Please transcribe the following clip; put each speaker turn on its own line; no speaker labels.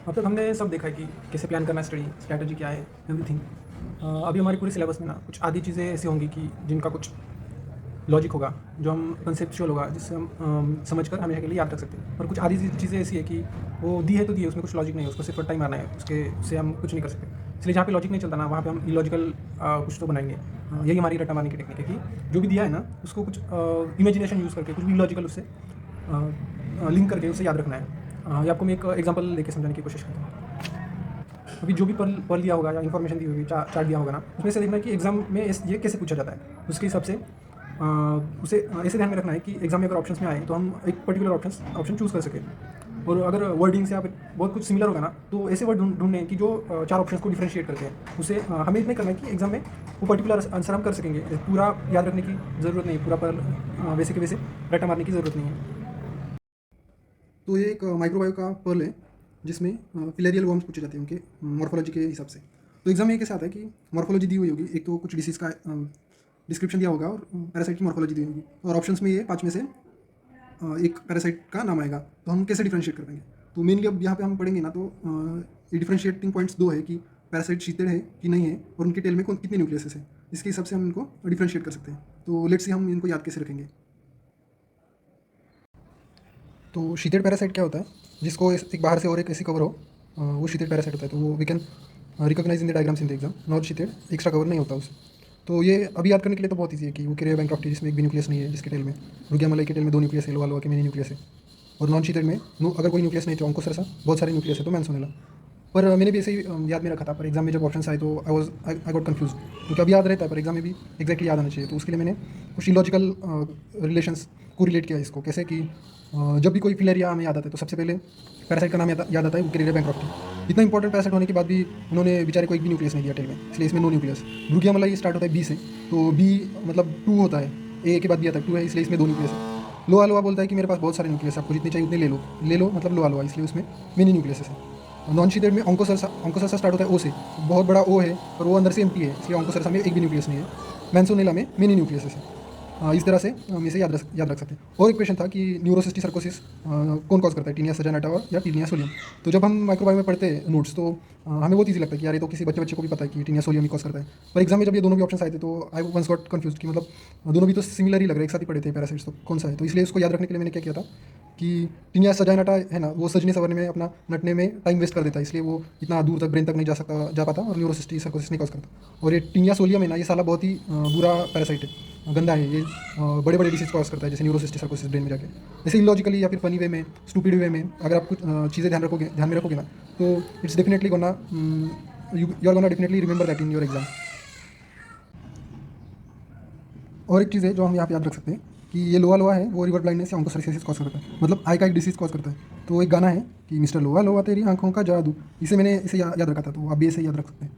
अब तक हमने सब देखा है कि कैसे प्लान करना, स्टडी स्ट्रैटेजी क्या है, एवरीथिंग। अभी हमारी पूरी सिलेबस में ना कुछ आधी चीज़ें ऐसी होंगी कि जिनका कुछ लॉजिक होगा, जो हम कंसेप्चुअल होगा, जिससे हम समझ कर हमेशा के लिए याद रख सकते हैं। और कुछ आधी चीज़ें ऐसी है कि वो दी है तो दी है, उसमें कुछ लॉजिक नहीं है, उसको सिर्फ टाइम मारना है, उससे हम कुछ नहीं कर सकते। इसलिए जहाँ पे लॉजिक नहीं चलता ना, वहाँ पे हम इलॉजिकल कुछ तो बनाएंगे। यही हमारी रट्टा मारने की टेक्निक है कि जो भी दिया है ना, उसको कुछ इमेजिनेशन यूज़ करके कुछ भी इलॉजिकल उससे लिंक करके उसे याद रखना है। ये आपको मैं एक एग्जांपल देके समझाने की कोशिश करता हूँ। अभी जो भी पढ़ दिया होगा या इन्फॉर्मेशन दी होगी, चार्ट दिया होगा ना, उसमें से देखना है कि एग्जाम में ये कैसे पूछा जाता है। उसके हिसाब से उसे ऐसे ध्यान में रखना है कि एग्जाम में अगर ऑप्शंस में आए तो हम एक पर्टिकुलर ऑप्शन चूज़ कर सकें। और अगर वर्डिंग से या फिर बहुत कुछ सिमिलर होगा ना, तो ऐसे वर्ड ढूंढने हैं कि जो चार ऑप्शंस को डिफरेंशिएट करते हैं। उसे हमें इतना करना है कि एग्जाम में वो पर्टिकुलर आंसर हम कर सकेंगे। पूरा याद रखने की ज़रूरत नहीं है, पूरा पर वैसे के वैसे रट्टा मारने की ज़रूरत नहीं है। तो ये एक माइक्रोबायो का पर्ल है, जिसमें फिलेरियल वर्म्स पूछे जाते हैं उनके मॉर्फोलॉजी के हिसाब से। तो एग्जाम में कैसे आता है कि मॉर्फोलॉजी दी हुई होगी, एक तो कुछ डिसीज़ का डिस्क्रिप्शन दिया होगा और पैरासाइट की मॉर्फोलॉजी दी होगी, और ऑप्शंस में ये पाँच में से एक पैरासाइट का नाम आएगा। तो हम कैसे डिफरेंशिएट कर पाएंगे? तो मेनली अब यहाँ पे हम पढ़ेंगे ना, तो ये डिफरेंशिएटिंग पॉइंट्स दो है कि पैरासाइट शीटेड है कि नहीं है, और उनके टेल में कितने न्यूक्लियसेस है। इसके हिसाब से हम इनको डिफरेंशिएट कर सकते हैं। तो लेट्स से हम इनको याद कैसे रखेंगे। तो शीटेड पैरासाइट क्या होता है? जिसको एक बाहर से और एक ऐसी कवर हो, वो शीटेड पैरासाइट होता है। तो वो we can recognise in the diagrams in the exam. Not sheeted, extra cover नहीं होता उसे। तो ये अभी याद करने के लिए तो बहुत ईजी है कि वो कैरियर बैंक्रॉफ्टी, जिसमें एक भी न्यूक्लियस नहीं है, जिसके टेल में रुगिया मलाई के टेल में दो न्यूक्लियस है, लोहा लोहा के में न्यूक्लियस है। और नॉन शीटेड में अगर कोई न्यूक्लियस नहीं तो ऑन्कोसरसा बहुत सारे न्यूक्लियस है, तो मैंसोनेला। पर मैंने भी ऐसे ही याद में रखा था, पर एग्जाम में जब ऑप्शन आए तो आई गॉट कन्फ्यूज, क्योंकि अभी याद रहता है पर एग्जाम में भी एक्जैक्टली याद आना चाहिए। तो उसके लिए मैंने कुछ इलॉजिकल रिलेशंस को रिलेट किया इसको, कैसे कि जब भी कोई फिलेरिया हमें याद आता है तो सबसे पहले पैरासाइट का नाम याद आता है, वो कैरियर बैंक्रॉफ्टी। इतना इंपॉर्टेंट पैरासाइट होने के बाद भी उन्होंने बेचारे को एक भी न्यूक्लियस नहीं दिया टेल में, इसलिए इसमें नो न्यूक्लियस। ब्रूकिया मलाई स्टार्ट होता है बी से, तो बी मतलब टू होता है, ए के बाद बी आता है, टू है, इसलिए इसमें दो न्यूक्लियस है। लोहा लोहा बोलता है कि मेरे पास बहुत सारे न्यूक्लियस, आपको जितने चाहिए उतने ले लो, मतलब लोहा लोहा, इसलिए उसमें मेनी न्यूक्लियस है। नॉन शीटेड में ऑन्कोसरसा स्टार्ट होता है ओ से, बहुत बड़ा ओ है और वो अंदर से एम्प्टी है, इसलिए ऑन्कोसरसा में एक भी न्यूक्लियस नहीं है। मैंसोनेला में मेनी न्यूक्लियस है। इस तरह से हम इसे याद रख सकते हैं। और एक क्वेश्चन था कि न्यूरोसिस्टिक सर्कोसिस कौन कॉज करता है, टीनिया सजानाटा या टीनिया सोलियम। तो जब हम माइक्रोबायो में पढ़ते हैं नोट्स, तो हमें बहुत ईजी लगता है कि यार ये तो किसी बच्चे को भी पता है कि टीनिया सोलियम ही कॉज करता है। पर एग्जाम में जब ये दोनों भी ऑप्शन आए थे तो आई वंस गॉट कन्फ्यूज कि मतलब दोनों भी तो सिमिलर ही लग रहे हैं, एक साथ ही पढ़े थे पैरासाइट्स, तो कौन सा है। तो इसलिए उसको याद रखने के लिए मैंने क्या किया था कि टीनिया सजानाटा है ना, वो सजने संवरने में अपना नटने में टाइम वेस्ट कर देता है, इसलिए वो इतना दूर तक ब्रेन तक नहीं जा पाता, और न्यूरोसिस्टिक सर्कोसिस नहीं कॉज करता। और ये टीनिया सोलियम है ना, ये साला बहुत ही बुरा पैरासाइट है, गंदा है ये। बड़े बड़े डिसीज कॉज करता है, जैसे न्यूरोसिस्टिक सर्कोसिस ब्रेन में जाके। जैसे इलॉजिकली या फिर फनी वे में, स्टूपिड वे में अगर आप कुछ चीज़ें ध्यान में रखोगे ना, तो it's definitely gonna you are gonna definitely remember that in your exam. और एक चीज़ है जो हम यहाँ पे याद रख सकते हैं कि ये लोहा लोहा है, वो रिवर ब्लाइंडनेस या ऑन्कोसरसिस कॉज करता है, मतलब आई का एक डिसीज कॉज करता है। तो एक गाना है कि मिस्टर लोहा लोहा तेरी आंखों का जादू, इसे मैंने याद रखा था, तो आप भी इसे याद रख सकते हैं।